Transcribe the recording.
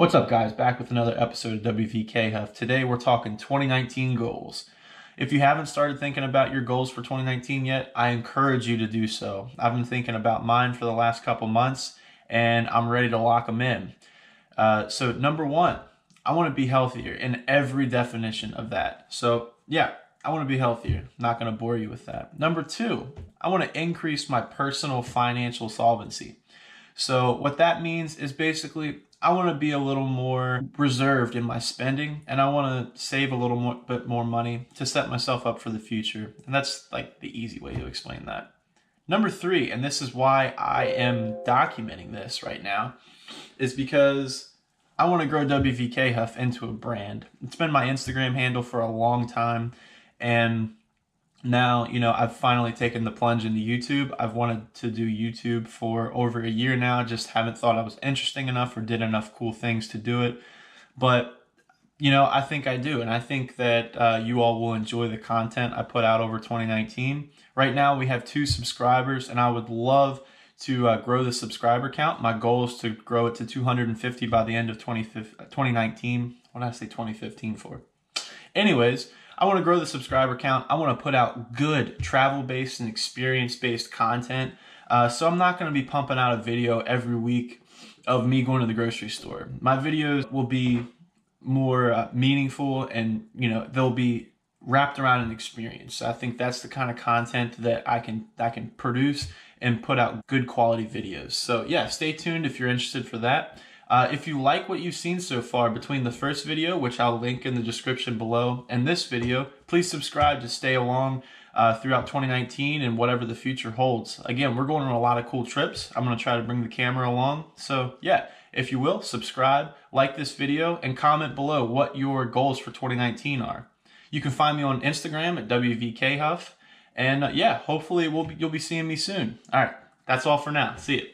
What's up, guys? Back with another episode of WVKHUFF. Today we're talking 2019 goals. If you haven't started thinking about your goals for 2019 yet, I encourage you to do so. I've been thinking about mine for the last couple months and I'm ready to lock them in. So number one, I want to be healthier in every definition of that. So yeah, I want to be healthier. Not going to bore you with that. Number two, I want to increase my personal financial solvency. So what that means is basically I want to be a little more reserved in my spending, and I want to save a little bit more money to set myself up for the future. And that's like the easy way to explain that. Number three, and this is why I am documenting this right now, is because I want to grow WVKHUFF into a brand. It's been my Instagram handle for a long time, and now, I've finally taken the plunge into YouTube. I've wanted to do YouTube for over a year now, just haven't thought I was interesting enough or did enough cool things to do it. But, I think I do. And I think that you all will enjoy the content I put out over 2019. Right now, we have 2 subscribers, and I would love to grow the subscriber count. My goal is to grow it to 250 by the end of 2019. What did I say 2015 for? Anyways, I want to grow the subscriber count. I want to put out good travel-based and experience-based content. So I'm not going to be pumping out a video every week of me going to the grocery store. My videos will be more meaningful, and they'll be wrapped around an experience. I think that's the kind of content that I can produce and put out good quality videos. So yeah, stay tuned if you're interested for that. If you like what you've seen so far between the first video, which I'll link in the description below, and this video, please subscribe to stay along throughout 2019 and whatever the future holds. Again, we're going on a lot of cool trips. I'm going to try to bring the camera along. So yeah, if you will, subscribe, like this video, and comment below what your goals for 2019 are. You can find me on Instagram at WVKHUFF. And yeah, hopefully you'll be seeing me soon. All right, that's all for now. See you.